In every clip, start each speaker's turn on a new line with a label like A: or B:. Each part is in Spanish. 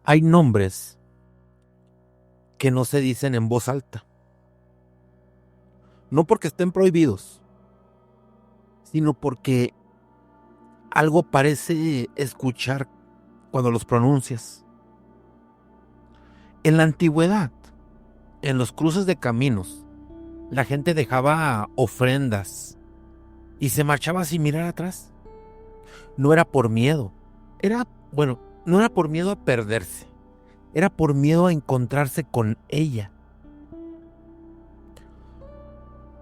A: Hay nombres que no se dicen en voz alta, no porque estén prohibidos, sino porque algo parece escuchar cuando los pronuncias. En la antigüedad, en los cruces de caminos, la gente dejaba ofrendas y se marchaba sin mirar atrás. No era por miedo, no era por miedo a perderse, era por miedo a encontrarse con ella.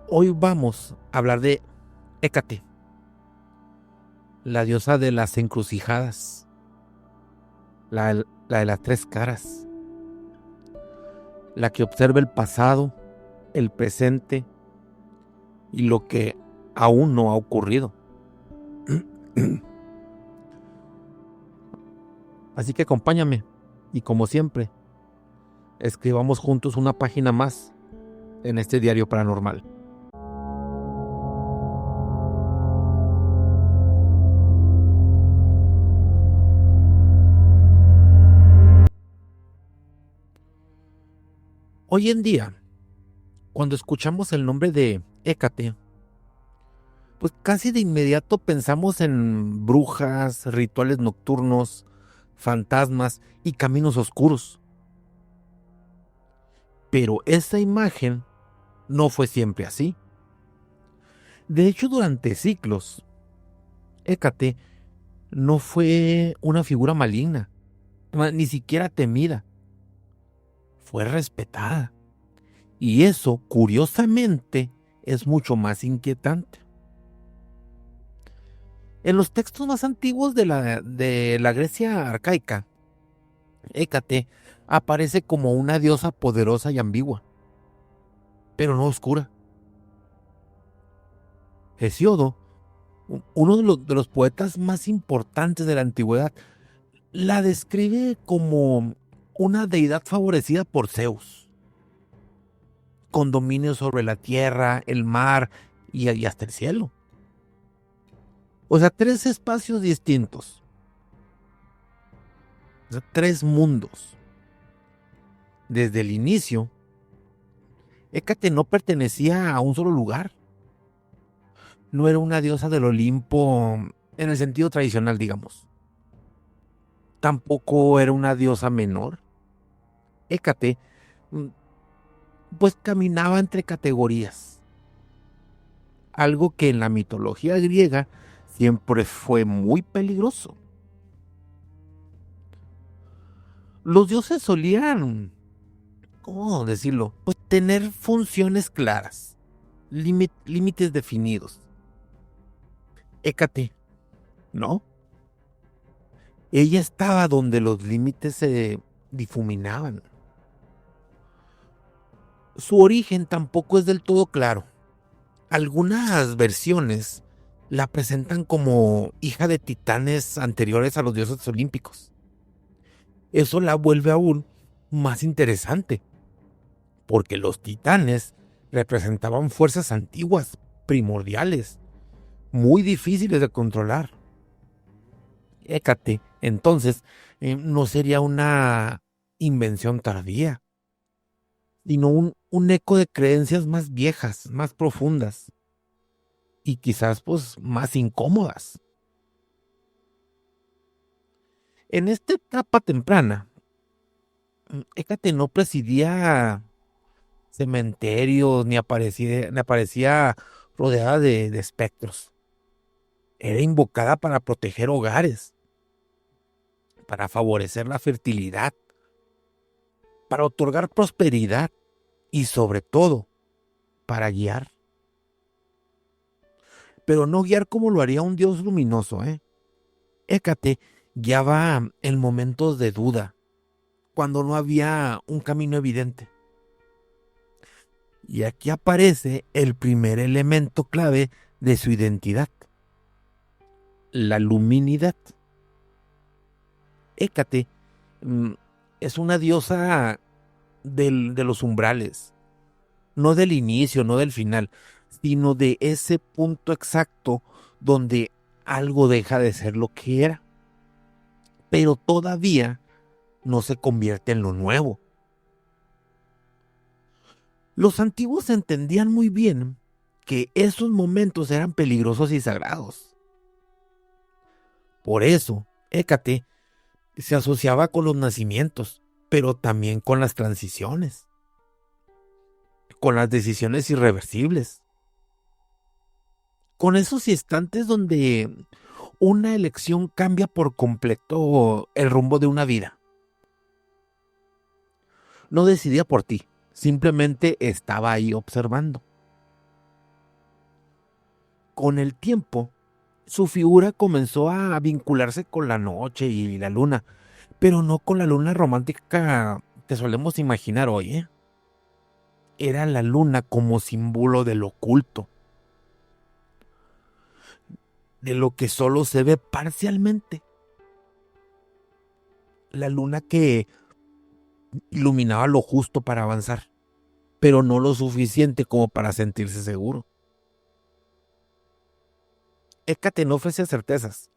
A: Hoy vamos a hablar de Hécate, la diosa de las encrucijadas, la de las tres caras, la que observa el pasado, el presente y lo que aún no ha ocurrido. Así que acompáñame y, como siempre, escribamos juntos una página más en este diario paranormal. Hoy en día, cuando escuchamos el nombre de Hécate, pues casi de inmediato pensamos en brujas, rituales nocturnos, fantasmas y caminos oscuros. Pero esa imagen no fue siempre así. De hecho, durante siglos, Hécate no fue una figura maligna, ni siquiera temida. Fue respetada. Y eso, curiosamente, es mucho más inquietante. En los textos más antiguos de la Grecia arcaica, Hécate aparece como una diosa poderosa y ambigua, pero no oscura. Hesíodo, uno de los poetas más importantes de la antigüedad, la describe como una deidad favorecida por Zeus, con dominio sobre la tierra, el mar y hasta el cielo. O sea, tres espacios distintos. O sea, tres mundos. Desde el inicio, Hécate no pertenecía a un solo lugar. No era una diosa del Olimpo en el sentido tradicional, digamos. Tampoco era una diosa menor. Hécate, pues caminaba entre categorías. Algo que en la mitología griega siempre fue muy peligroso. Los dioses solían, ¿cómo decirlo? Pues tener funciones claras, límites definidos. Hécate, ¿no? Ella estaba donde los límites se difuminaban. Su origen tampoco es del todo claro. Algunas versiones la presentan como hija de titanes anteriores a los dioses olímpicos. Eso la vuelve aún más interesante, porque los titanes representaban fuerzas antiguas, primordiales, muy difíciles de controlar. Hécate, entonces, no sería una invención tardía, sino un eco de creencias más viejas, más profundas y quizás pues más incómodas. En esta etapa temprana, Hécate no presidía cementerios ni aparecía rodeada de espectros. Era invocada para proteger hogares, para favorecer la fertilidad, para otorgar prosperidad y sobre todo para guiar. Pero no guiar como lo haría un dios luminoso, ¿eh? Hécate guiaba en momentos de duda, cuando no había un camino evidente. Y aquí aparece el primer elemento clave de su identidad, la luminidad. Hécate es una diosa de los umbrales, no del inicio, no del final, sino de ese punto exacto donde algo deja de ser lo que era, pero todavía no se convierte en lo nuevo. Los antiguos entendían muy bien que esos momentos eran peligrosos y sagrados. Por eso, Hécate se asociaba con los nacimientos, pero también con las transiciones, con las decisiones irreversibles, con esos instantes donde una elección cambia por completo el rumbo de una vida. No decidía por ti, simplemente estaba ahí observando. Con el tiempo, su figura comenzó a vincularse con la noche y la luna, pero no con la luna romántica que solemos imaginar hoy, ¿eh? Era la luna como símbolo del oculto, de lo que solo se ve parcialmente. La luna que iluminaba lo justo para avanzar, pero no lo suficiente como para sentirse seguro. Hécate no ofrecía certezas,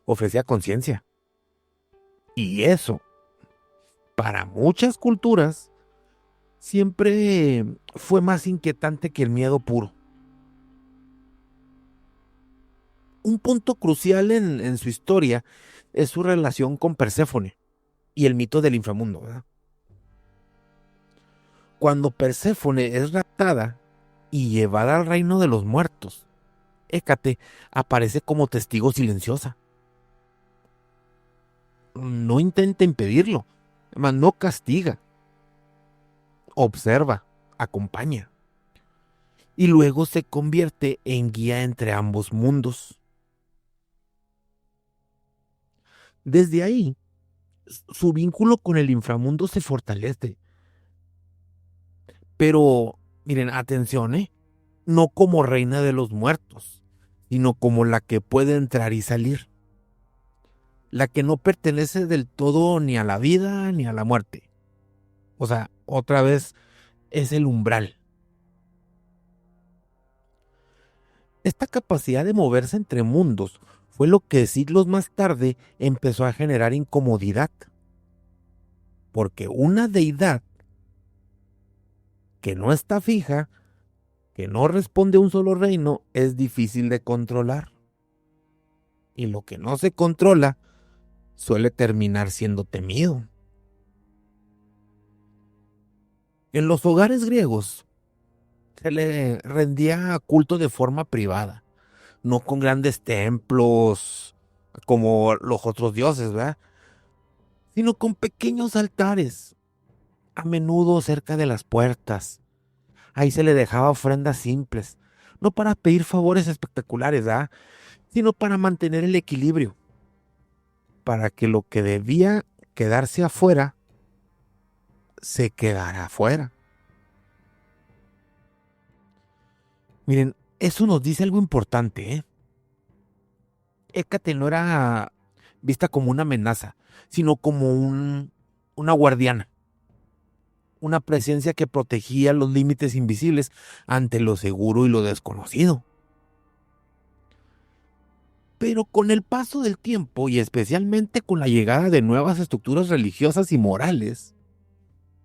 A: ofrecía conciencia. Y eso, para muchas culturas, siempre fue más inquietante que el miedo puro. Un punto crucial en su historia es su relación con Perséfone y el mito del inframundo, ¿verdad? Cuando Perséfone es raptada y llevada al reino de los muertos, Hécate aparece como testigo silenciosa. No intenta impedirlo, mas no castiga, observa, acompaña. Y luego se convierte en guía entre ambos mundos. Desde ahí, su vínculo con el inframundo se fortalece. Pero, miren, atención, ¿eh? No como reina de los muertos, sino como la que puede entrar y salir. La que no pertenece del todo ni a la vida ni a la muerte. O sea, otra vez es el umbral. Esta capacidad de moverse entre mundos fue lo que siglos más tarde empezó a generar incomodidad. Porque una deidad que no está fija, que no responde a un solo reino, es difícil de controlar. Y lo que no se controla suele terminar siendo temido. En los hogares griegos se le rendía culto de forma privada, no con grandes templos como los otros dioses, ¿verdad? Sino con pequeños altares, a menudo cerca de las puertas. Ahí se le dejaba ofrendas simples, no para pedir favores espectaculares, ¿verdad? Sino para mantener el equilibrio, para que lo que debía quedarse afuera se quedara afuera. Miren, eso nos dice algo importante, ¿eh? Hécate no era vista como una amenaza, sino como una guardiana, una presencia que protegía los límites invisibles ante lo seguro y lo desconocido. Pero con el paso del tiempo y especialmente con la llegada de nuevas estructuras religiosas y morales,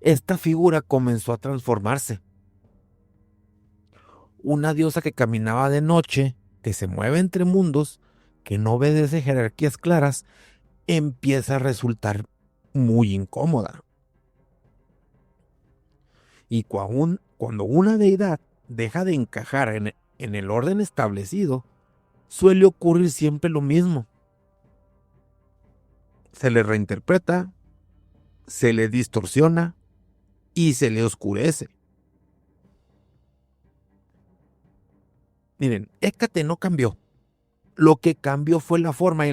A: esta figura comenzó a transformarse. Una diosa que caminaba de noche, que se mueve entre mundos, que no obedece jerarquías claras, empieza a resultar muy incómoda. Y cuando una deidad deja de encajar en el orden establecido, suele ocurrir siempre lo mismo. Se le reinterpreta, se le distorsiona y se le oscurece. Miren, Hécate no cambió. Lo que cambió fue la forma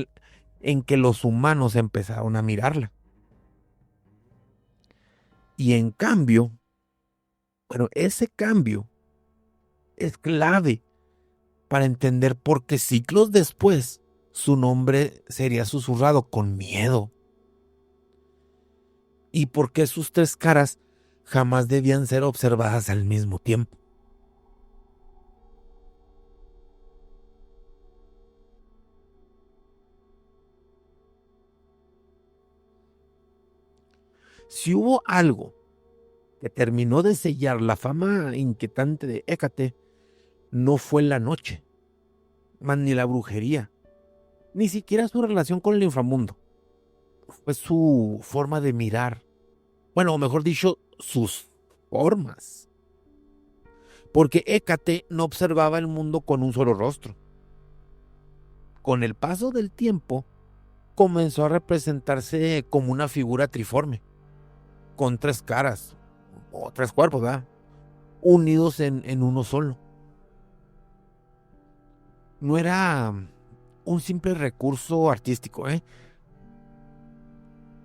A: en que los humanos empezaron a mirarla. Y en cambio, bueno, ese cambio es clave para entender por qué siglos después su nombre sería susurrado con miedo. Y por qué sus tres caras jamás debían ser observadas al mismo tiempo. Si hubo algo que terminó de sellar la fama inquietante de Hécate, no fue la noche, más ni la brujería, ni siquiera su relación con el inframundo. Fue su forma de mirar, bueno, o mejor dicho, sus formas. Porque Hécate no observaba el mundo con un solo rostro. Con el paso del tiempo, comenzó a representarse como una figura triforme, con tres caras, o tres cuerpos, ¿verdad? Unidos en uno solo. No era un simple recurso artístico, ¿eh?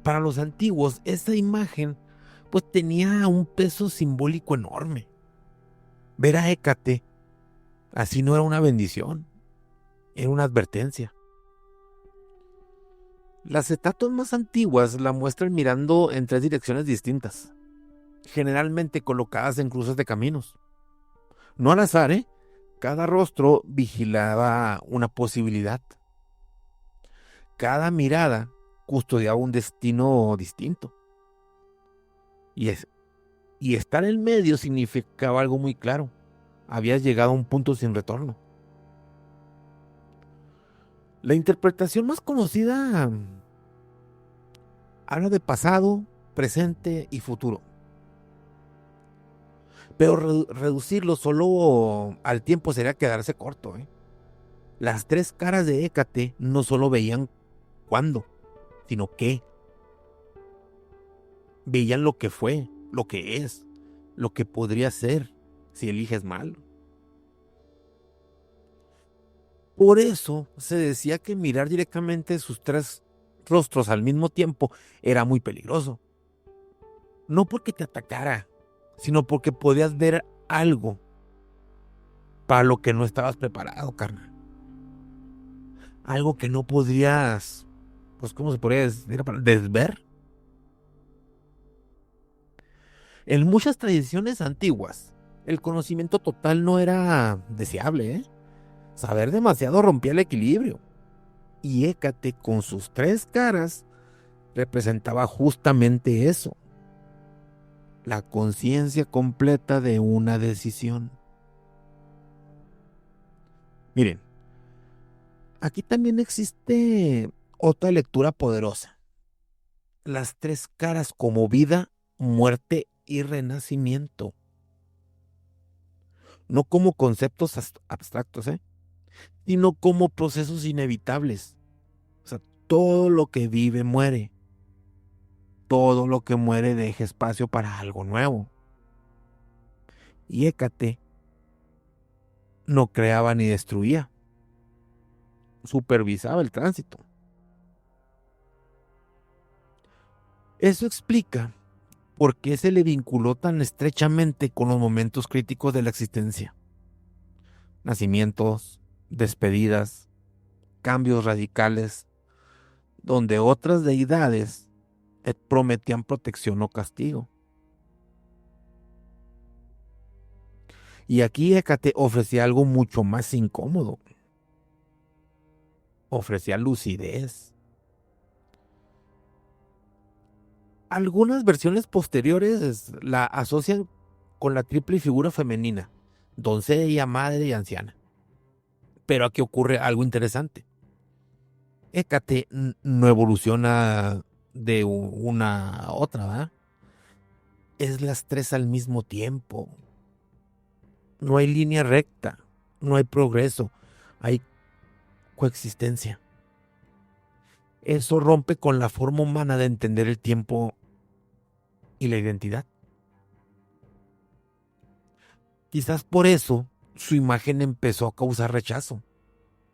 A: Para los antiguos, esta imagen pues tenía un peso simbólico enorme. Ver a Hécate así no era una bendición, era una advertencia. Las estatuas más antiguas la muestran mirando en tres direcciones distintas, generalmente colocadas en cruces de caminos. No al azar, ¿eh? Cada rostro vigilaba una posibilidad. Cada mirada custodiaba un destino distinto. Y estar en medio significaba algo muy claro. Habías llegado a un punto sin retorno. La interpretación más conocida habla de pasado, presente y futuro. Pero reducirlo solo al tiempo sería quedarse corto, ¿eh? Las tres caras de Hécate no solo veían cuándo, sino qué. Veían lo que fue, lo que es, lo que podría ser si eliges mal. Por eso se decía que mirar directamente sus tres rostros al mismo tiempo era muy peligroso. No porque te atacara, sino porque podías ver algo para lo que no estabas preparado, carnal. Algo que no podrías, pues, ¿cómo se podría decir? Desver. En muchas tradiciones antiguas, el conocimiento total no era deseable, ¿eh? Saber demasiado rompía el equilibrio. Y Hécate, con sus tres caras, representaba justamente eso. La conciencia completa de una decisión. Miren, aquí también existe otra lectura poderosa. Las tres caras como vida, muerte y renacimiento. No como conceptos abstractos, sino como procesos inevitables. O sea, todo lo que vive muere. Todo lo que muere deja espacio para algo nuevo. Y Hécate no creaba ni destruía. Supervisaba el tránsito. Eso explica por qué se le vinculó tan estrechamente con los momentos críticos de la existencia. Nacimientos, despedidas, cambios radicales, donde otras deidades prometían protección o castigo. Y aquí Hécate ofrecía algo mucho más incómodo. Ofrecía lucidez. Algunas versiones posteriores la asocian con la triple figura femenina, doncella, madre y anciana. Pero aquí ocurre algo interesante. Hécate no evoluciona de una a otra, ¿verdad? Es las tres al mismo tiempo. No hay línea recta, no hay progreso, hay coexistencia. Eso rompe con la forma humana de entender el tiempo y la identidad. Quizás por eso su imagen empezó a causar rechazo,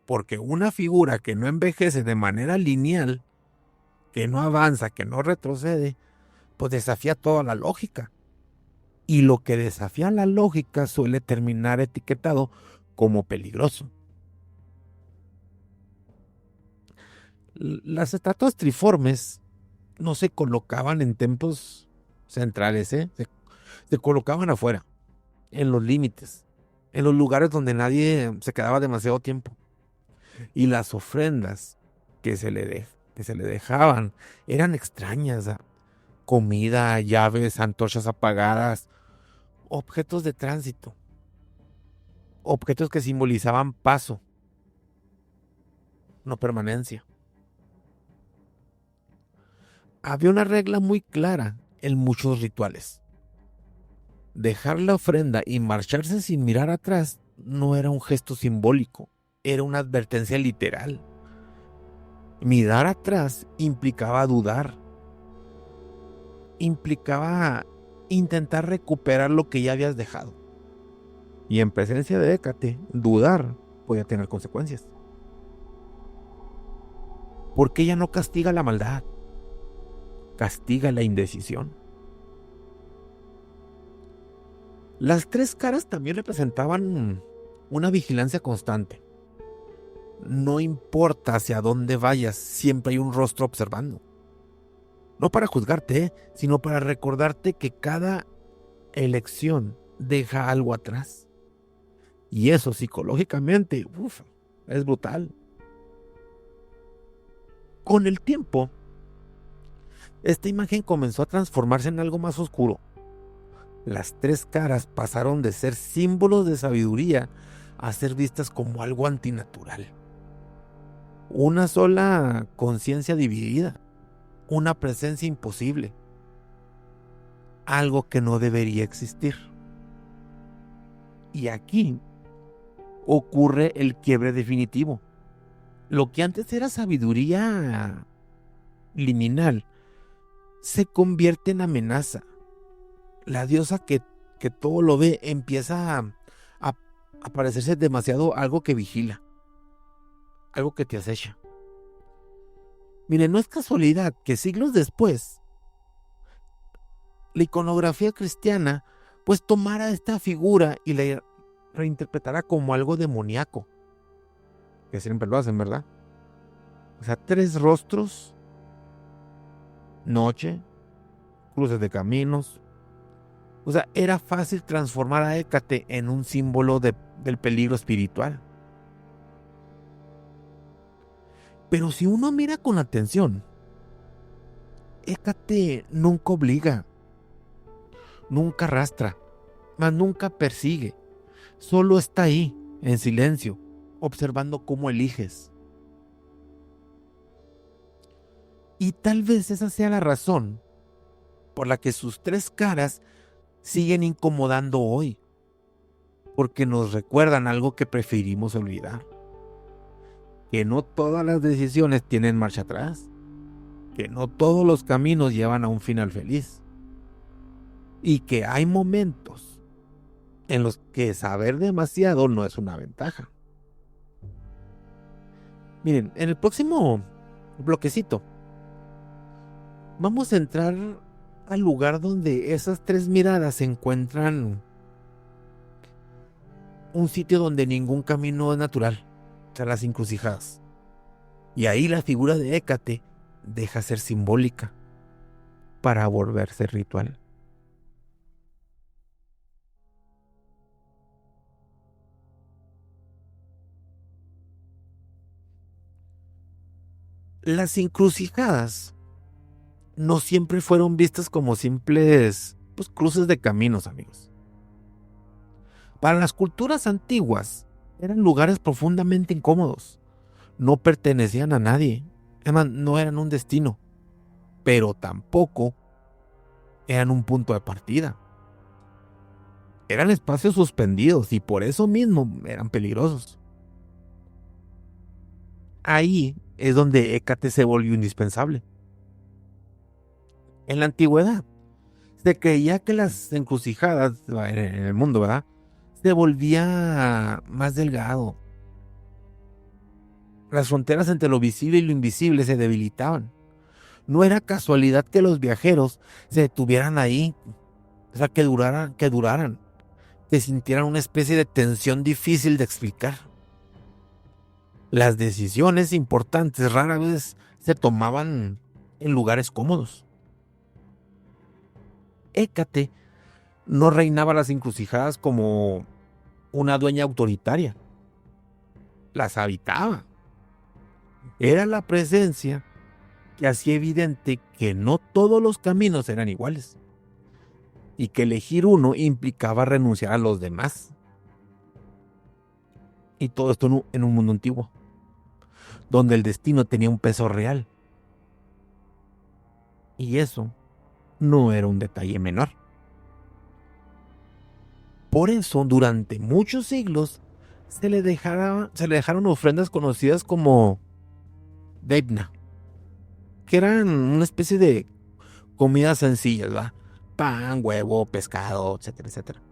A: porque una figura que no envejece de manera lineal, que no avanza, que no retrocede, pues desafía toda la lógica. Y lo que desafía la lógica suele terminar etiquetado como peligroso. Las estatuas triformes no se colocaban en templos centrales, se colocaban afuera, en los límites, en los lugares donde nadie se quedaba demasiado tiempo. Y las ofrendas que se le dejaban eran extrañas. comida, llaves, antorchas apagadas, objetos de tránsito, objetos que simbolizaban paso, no permanencia. Había una regla muy clara en muchos rituales. Dejar la ofrenda y marcharse sin mirar atrás no era un gesto simbólico, era una advertencia literal. Mirar atrás implicaba dudar, implicaba intentar recuperar lo que ya habías dejado. Y en presencia de Hécate, dudar podía tener consecuencias. Porque ella no castiga la maldad, castiga la indecisión. Las tres caras también representaban una vigilancia constante. No importa hacia dónde vayas, siempre hay un rostro observando. No para juzgarte, sino para recordarte que cada elección deja algo atrás. Y eso psicológicamente, es brutal. Con el tiempo, esta imagen comenzó a transformarse en algo más oscuro. Las tres caras pasaron de ser símbolos de sabiduría a ser vistas como algo antinatural. Una sola conciencia dividida, una presencia imposible, algo que no debería existir. Y aquí ocurre el quiebre definitivo. Lo que antes era sabiduría liminal se convierte en amenaza. La diosa que todo lo ve empieza a parecerse demasiado algo que vigila, algo que te acecha. Miren, no es casualidad que siglos después la iconografía cristiana pues tomara esta figura y la reinterpretara como algo demoníaco, que siempre lo hacen, ¿verdad? O sea, tres rostros, noche, cruces de caminos. O sea, era fácil transformar a Hécate en un símbolo del peligro espiritual. Pero si uno mira con atención, Hécate nunca obliga, nunca arrastra, mas nunca persigue. Solo está ahí, en silencio, observando cómo eliges. Y tal vez esa sea la razón por la que sus tres caras siguen incomodando hoy, porque nos recuerdan algo que preferimos olvidar. Que no todas las decisiones tienen marcha atrás, que no todos los caminos llevan a un final feliz, y que hay momentos en los que saber demasiado no es una ventaja. Miren, en el próximo bloquecito vamos a entrar al lugar donde esas tres miradas se encuentran, un sitio donde ningún camino es natural, o sea, las encrucijadas. Y ahí la figura de Hécate deja ser simbólica para volverse ritual. Las encrucijadas no siempre fueron vistas como simples cruces de caminos, amigos. Para las culturas antiguas eran lugares profundamente incómodos. No pertenecían a nadie. Además, no eran un destino, pero tampoco eran un punto de partida. Eran espacios suspendidos y por eso mismo eran peligrosos. Ahí es donde Hécate se volvió indispensable. En la antigüedad se creía que las encrucijadas en el mundo, ¿verdad?, se volvía más delgado. Las fronteras entre lo visible y lo invisible se debilitaban. No era casualidad que los viajeros se detuvieran ahí, o sea, que duraran, que sintieran una especie de tensión difícil de explicar. Las decisiones importantes rara vez se tomaban en lugares cómodos. Hécate no reinaba las encrucijadas como una dueña autoritaria. Las habitaba. Era la presencia que hacía evidente que no todos los caminos eran iguales y que elegir uno implicaba renunciar a los demás. Y todo esto en un mundo antiguo, donde el destino tenía un peso real. Y eso no era un detalle menor. Por eso, durante muchos siglos, se le dejaron ofrendas conocidas como Deipna, que eran una especie de comidas sencillas, ¿va? Pan, huevo, pescado, etcétera, etcétera.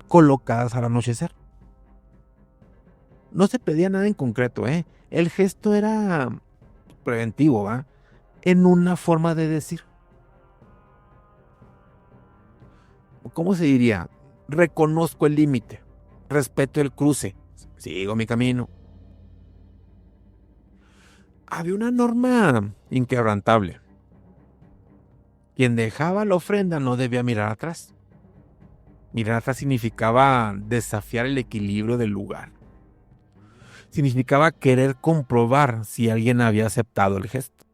A: Colocadas al anochecer. No se pedía nada en concreto, ¿eh? El gesto era preventivo, ¿va? En una forma de decir. ¿Cómo se diría? Reconozco el límite, respeto el cruce, sigo mi camino. Había una norma inquebrantable. Quien dejaba la ofrenda no debía mirar atrás. Mirar atrás significaba desafiar el equilibrio del lugar. Significaba querer comprobar si alguien había aceptado el gesto.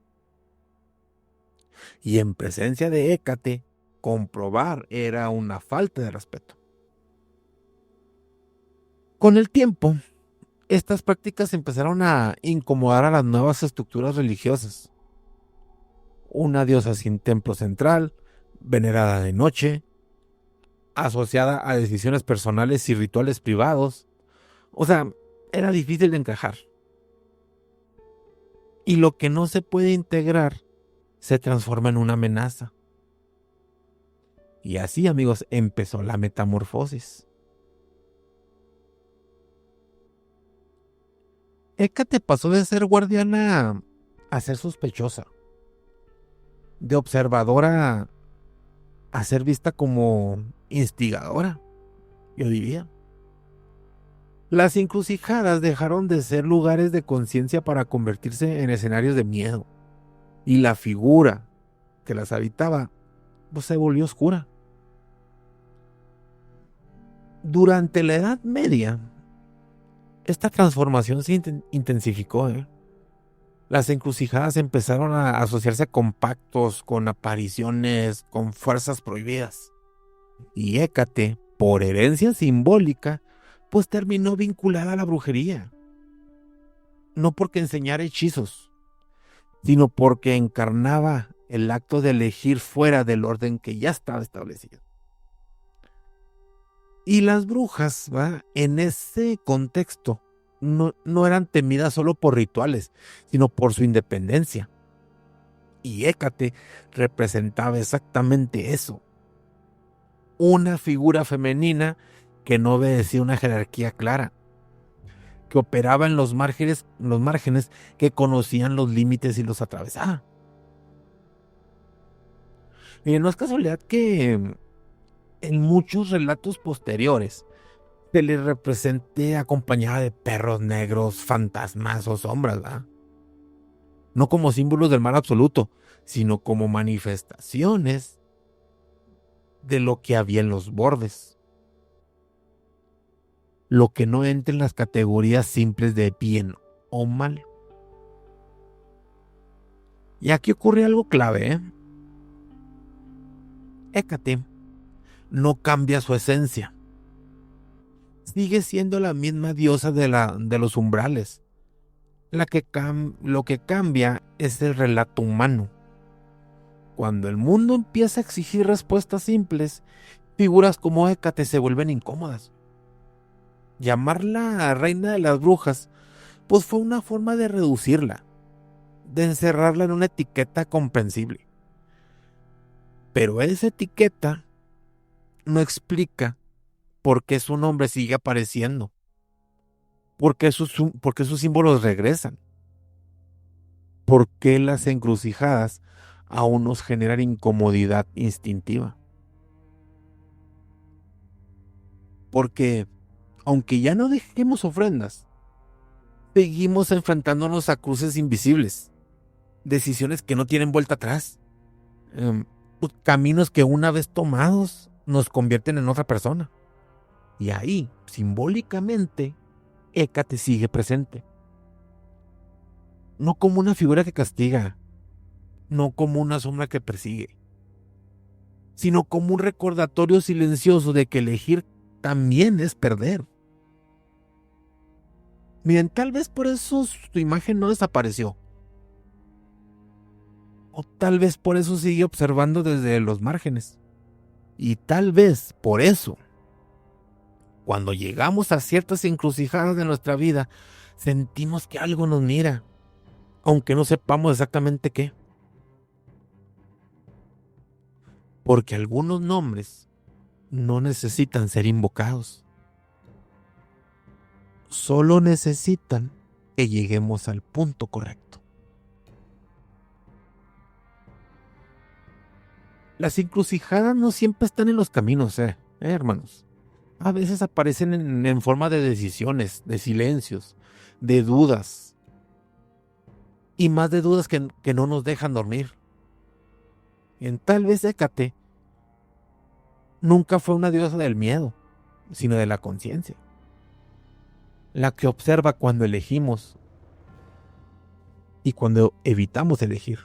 A: Y en presencia de Hécate, comprobar era una falta de respeto. Con el tiempo, estas prácticas empezaron a incomodar a las nuevas estructuras religiosas. Una diosa sin templo central, venerada de noche, asociada a decisiones personales y rituales privados. O sea, era difícil de encajar. Y lo que no se puede integrar se transforma en una amenaza. Y así, amigos, empezó la metamorfosis. Hécate pasó de ser guardiana a ser sospechosa, de observadora a ser vista como instigadora, yo diría. Las encrucijadas dejaron de ser lugares de conciencia para convertirse en escenarios de miedo, y la figura que las habitaba pues, se volvió oscura. Durante la Edad Media, esta transformación se intensificó. Las encrucijadas empezaron a asociarse con pactos, con apariciones, con fuerzas prohibidas. Y Hécate, por herencia simbólica, pues terminó vinculada a la brujería. No porque enseñara hechizos, sino porque encarnaba el acto de elegir fuera del orden que ya estaba establecido. Y las brujas, ¿va? En ese contexto, no eran temidas solo por rituales, sino por su independencia. Y Hécate representaba exactamente eso. Una figura femenina que no obedecía una jerarquía clara, que operaba en los márgenes que conocían los límites y los atravesaba. Y no es casualidad que en muchos relatos posteriores se le represente acompañada de perros negros, fantasmas o sombras, ¿verdad? No como símbolos del mal absoluto, sino como manifestaciones de lo que había en los bordes. Lo que no entra en las categorías simples de bien o mal. Y aquí ocurre algo clave, Hécate no cambia su esencia. Sigue siendo la misma diosa de los umbrales. Lo que cambia es el relato humano. Cuando el mundo empieza a exigir respuestas simples, figuras como Hécate se vuelven incómodas. Llamarla reina de las brujas, pues fue una forma de reducirla, de encerrarla en una etiqueta comprensible. Pero esa etiqueta no explica por qué su nombre sigue apareciendo, por qué sus símbolos regresan, por qué las encrucijadas aún nos generan incomodidad instintiva. Porque, aunque ya no dejemos ofrendas, seguimos enfrentándonos a cruces invisibles, decisiones que no tienen vuelta atrás, caminos que una vez tomados nos convierten en otra persona. Y ahí, simbólicamente, Hécate sigue presente. no como una figura que castiga, no como una sombra que persigue, sino como un recordatorio silencioso de que elegir también es perder. Miren, tal vez por eso su imagen no desapareció. O tal vez por eso sigue observando desde los márgenes. Y tal vez por eso, cuando llegamos a ciertas encrucijadas de nuestra vida, sentimos que algo nos mira, aunque no sepamos exactamente qué. Porque algunos nombres no necesitan ser invocados. Solo necesitan que lleguemos al punto correcto. Las encrucijadas no siempre están en los caminos, hermanos. A veces aparecen en forma de decisiones, de silencios, de dudas. Y más de dudas que no nos dejan dormir. En tal vez Hécate nunca fue una diosa del miedo, sino de la conciencia. La que observa cuando elegimos y cuando evitamos elegir.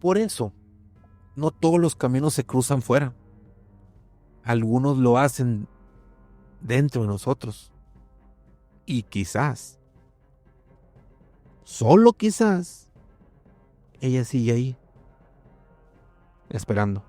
A: Por eso, no todos los caminos se cruzan fuera. Algunos lo hacen dentro de nosotros. Y quizás, solo quizás, ella sigue ahí, esperando.